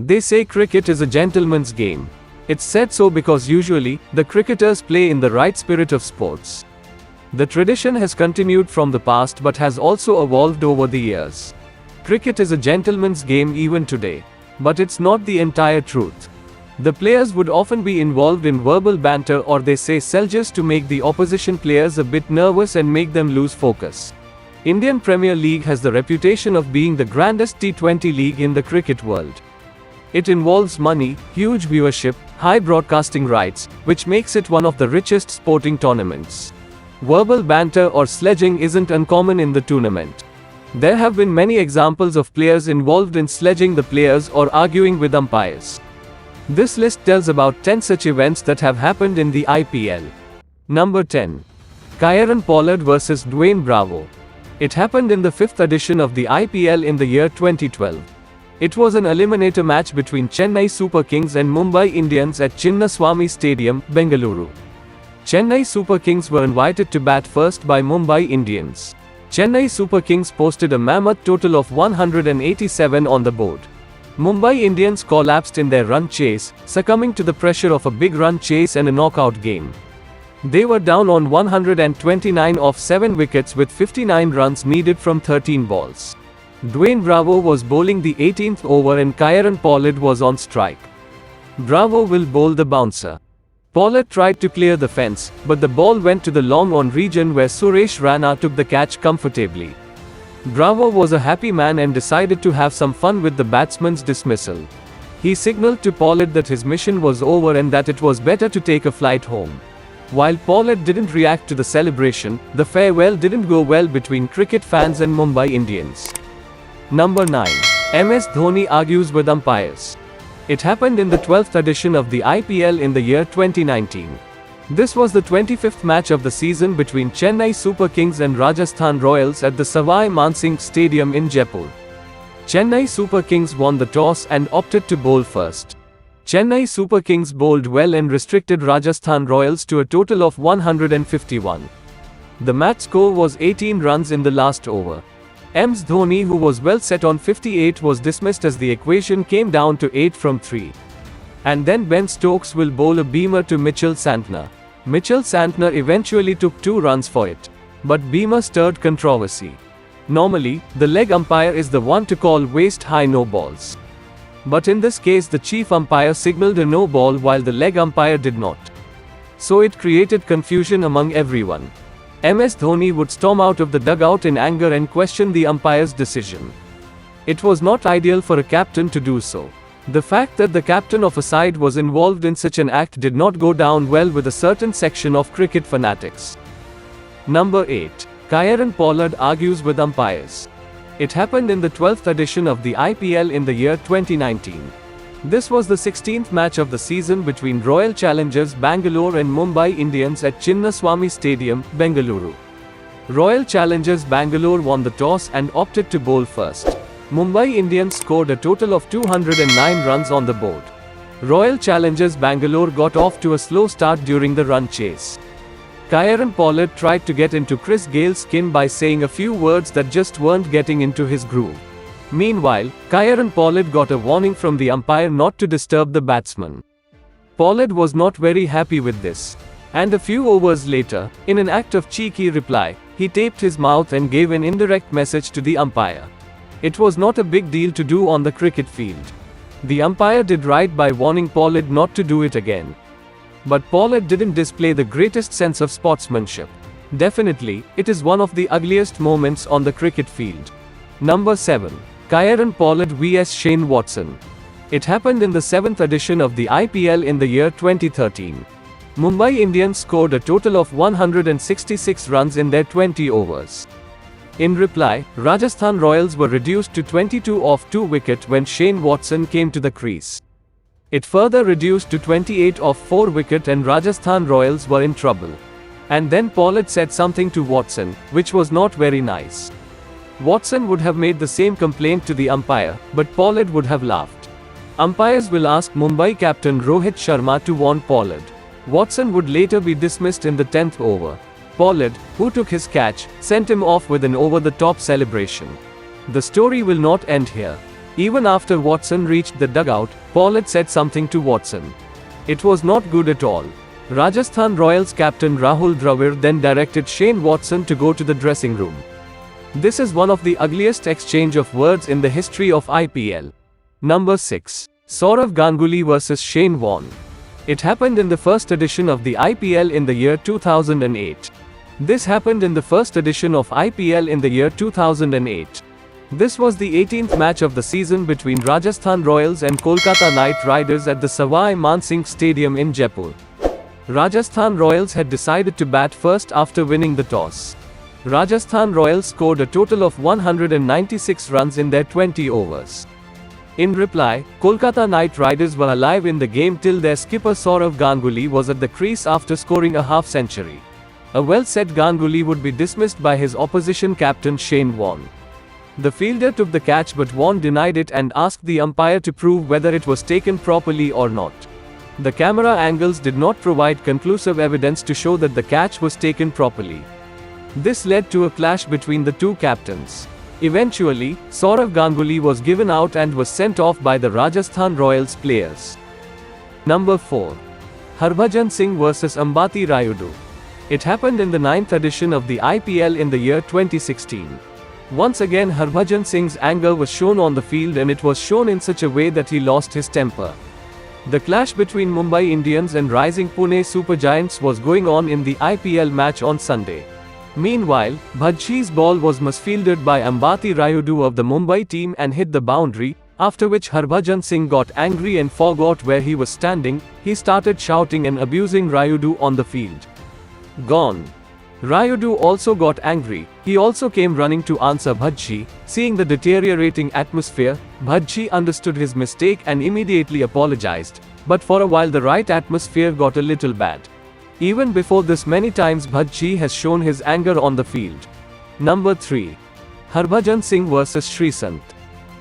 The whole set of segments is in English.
They say cricket is a gentleman's game. It's said so because usually, the cricketers play in the right spirit of sports. The tradition has continued from the past but has also evolved over the years. Cricket is a gentleman's game even today. But it's not the entire truth. The players would often be involved in verbal banter or they say seljas to make the opposition players a bit nervous and make them lose focus. Indian Premier League has the reputation of being the grandest T20 league in the cricket world. It involves money, huge viewership, high broadcasting rights, which makes it one of the richest sporting tournaments. Verbal banter or sledging isn't uncommon in the tournament. There have been many examples of players involved in sledging the players or arguing with umpires. This list tells about 10 such events that have happened in the IPL. Number 10. Keiron Pollard vs Dwayne Bravo. It happened in the 5th edition of the IPL in the year 2012. It was an eliminator match between Chennai Super Kings and Mumbai Indians at Chinnaswamy Stadium, Bengaluru. Chennai Super Kings were invited to bat first by Mumbai Indians. Chennai Super Kings posted a mammoth total of 187 on the board. Mumbai Indians collapsed in their run chase, succumbing to the pressure of a big run chase and a knockout game. They were down on 129 off 7 wickets with 59 runs needed from 13 balls. Dwayne Bravo was bowling the 18th over and Keiron Pollard was on strike. Bravo will bowl the bouncer. Pollard tried to clear the fence, but the ball went to the long on region where Suresh Rana took the catch comfortably. Bravo was a happy man and decided to have some fun with the batsman's dismissal. He signaled to Pollard that his mission was over and that it was better to take a flight home. While Pollard didn't react to the celebration, the farewell didn't go well between cricket fans and Mumbai Indians. Number 9. MS Dhoni argues with umpires. It happened in the 12th edition of the IPL in the year 2019. This was the 25th match of the season between Chennai Super Kings and Rajasthan Royals at the Savai Mansingh Stadium in Jaipur. Chennai Super Kings won the toss and opted to bowl first. Chennai Super Kings bowled well and restricted Rajasthan Royals to a total of 151. The match score was 18 runs in the last over. MS Dhoni, who was well set on 58, was dismissed as the equation came down to 8 from 3. And then Ben Stokes will bowl a beamer to Mitchell Starc. Mitchell Starc eventually took 2 runs for it. But beamer stirred controversy. Normally, the leg umpire is the one to call waist-high no balls. But in this case the chief umpire signaled a no ball while the leg umpire did not. So it created confusion among everyone. MS Dhoni would storm out of the dugout in anger and question the umpire's decision. It was not ideal for a captain to do so. The fact that the captain of a side was involved in such an act did not go down well with a certain section of cricket fanatics. Number 8. Keiron Pollard argues with umpires. It happened in the 12th edition of the IPL in the year 2019. This was the 16th match of the season between Royal Challengers Bangalore and Mumbai Indians at Chinnaswamy Stadium, Bengaluru. Royal Challengers Bangalore won the toss and opted to bowl first. Mumbai Indians scored a total of 209 runs on the board. Royal Challengers Bangalore got off to a slow start during the run chase. Keiron Pollard tried to get into Chris Gale's skin by saying a few words that just weren't getting into his groove. Meanwhile, Keiron Pollard got a warning from the umpire not to disturb the batsman. Pollard was not very happy with this. And a few overs later, in an act of cheeky reply, he taped his mouth and gave an indirect message to the umpire. It was not a big deal to do on the cricket field. The umpire did right by warning Pollard not to do it again. But Pollard didn't display the greatest sense of sportsmanship. Definitely, it is one of the ugliest moments on the cricket field. Number 7. Keiron Pollard vs Shane Watson. It happened in the 7th edition of the IPL in the year 2013. Mumbai Indians scored a total of 166 runs in their 20 overs. In reply, Rajasthan Royals were reduced to 22 off 2 wicket when Shane Watson came to the crease. It further reduced to 28 off 4 wicket and Rajasthan Royals were in trouble. And then Pollard said something to Watson, which was not very nice. Watson would have made the same complaint to the umpire, but Pollard would have laughed. Umpires will ask Mumbai captain Rohit Sharma to warn Pollard. Watson would later be dismissed in the 10th over. Pollard, who took his catch, sent him off with an over-the-top celebration. The story will not end here. Even after Watson reached the dugout, Pollard said something to Watson. It was not good at all. Rajasthan Royals captain Rahul Dravid then directed Shane Watson to go to the dressing room. This is one of the ugliest exchange of words in the history of IPL. Number 6. Sourav Ganguly vs Shane Warne. It happened in the first edition of the IPL in the year 2008. This happened in the first edition of IPL in the year 2008. This was the 18th match of the season between Rajasthan Royals and Kolkata Knight Riders at the Savai Mansingh Stadium in Jaipur. Rajasthan Royals had decided to bat first after winning the toss. Rajasthan Royals scored a total of 196 runs in their 20 overs. In reply, Kolkata Knight Riders were alive in the game till their skipper Sourav Ganguly was at the crease after scoring a half-century. A well-set Ganguly would be dismissed by his opposition captain Shane Warne. The fielder took the catch but Warne denied it and asked the umpire to prove whether it was taken properly or not. The camera angles did not provide conclusive evidence to show that the catch was taken properly. This led to a clash between the two captains. Eventually, Sourav Ganguly was given out and was sent off by the Rajasthan Royals players. Number 4. Harbhajan Sigh vs Ambati Rayudu. It happened in the 9th edition of the IPL in the year 2016. Once again Harbhajan Singh's anger was shown on the field and it was shown in such a way that he lost his temper. The clash between Mumbai Indians and rising Pune Super Giants was going on in the IPL match on Sunday. Meanwhile, Bhajji's ball was misfielded by Ambati Rayudu of the Mumbai team and hit the boundary, after which Harbhajan Sigh got angry and forgot where he was standing. He started shouting and abusing Rayudu on the field. Gone. Rayudu also got angry. He also came running to answer Bhajji. Seeing the deteriorating atmosphere, Bhajji understood his mistake and immediately apologized. But for a while the right atmosphere got a little bad. Even before this many times Bhajji has shown his anger on the field. Number 3. Harbhajan Sigh vs Sreesanth.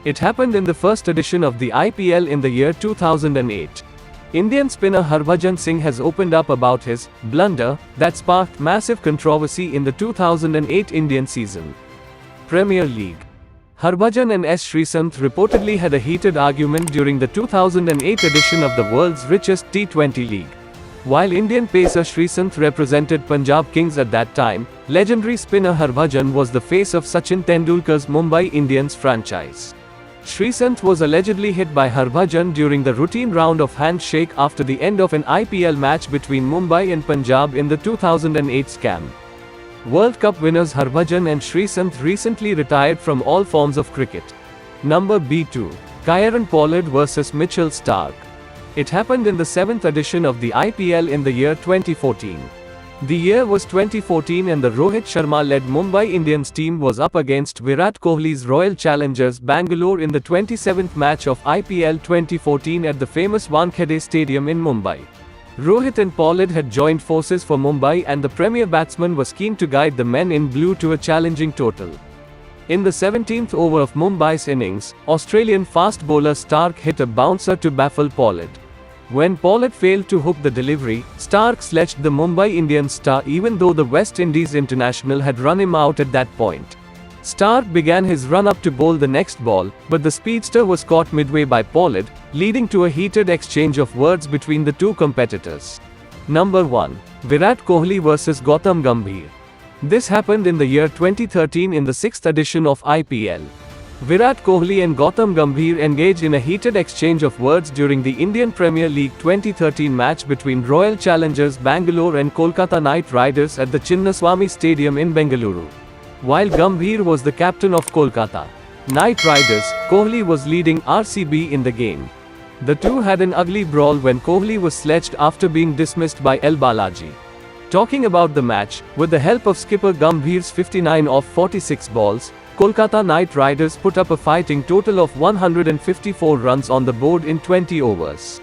It happened in the first edition of the IPL in the year 2008. Indian spinner Harbhajan Sigh has opened up about his blunder that sparked massive controversy in the 2008 Indian season. Premier League. Harbhajan and S. Sreesanth reportedly had a heated argument during the 2008 edition of the world's richest T20 league. While Indian pacer Sreesanth represented Punjab Kings at that time, legendary spinner Harbhajan was the face of Sachin Tendulkar's Mumbai Indians franchise. Sreesanth was allegedly hit by Harbhajan during the routine round of handshake after the end of an IPL match between Mumbai and Punjab in the 2008 scam. World Cup winners Harbhajan and Sreesanth recently retired from all forms of cricket. Number B2. Keiron Pollard vs Mitchell Starc. It happened in the 7th edition of the IPL in the year 2014. The year was 2014 and the Rohit Sharma-led Mumbai Indians team was up against VIirat Kohli's Royal Challengers Bangalore in the 27th match of IPL 2014 at the famous Wankhede Stadium in Mumbai. Rohit and Pollard had joined forces for Mumbai and the premier batsman was keen to guide the men in blue to a challenging total. In the 17th over of Mumbai's innings, Australian fast bowler Starc hit a bouncer to baffle Pollard. When Pollard failed to hook the delivery, Starc sledged the Mumbai Indians star even though the West Indies international had run him out at that point. Starc began his run-up to bowl the next ball, but the speedster was caught midway by Pollard, leading to a heated exchange of words between the two competitors. Number 1. VIirat Kohli vs Gautam Gambhir. This happened in the year 2013 in the 6th edition of IPL. VIirat Kohli and Gautam Gambhir engaged in a heated exchange of words during the Indian Premier League 2013 match between Royal Challengers Bangalore and Kolkata Knight Riders at the Chinnaswamy Stadium in Bengaluru. While Gambhir was the captain of Kolkata Knight Riders, Kohli was leading RCB in the game. The two had an ugly brawl when Kohli was sledged after being dismissed by L. Balaji. Talking about the match, with the help of skipper Gambhir's 59 off 46 balls, Kolkata Knight Riders put up a fighting total of 154 runs on the board in 20 overs.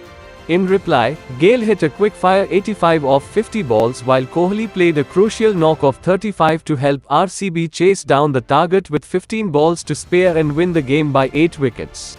In reply, Gale hit a quick-fire 85 off 50 balls while Kohli played a crucial knock of 35 to help RCB chase down the target with 15 balls to spare and win the game by 8 wickets.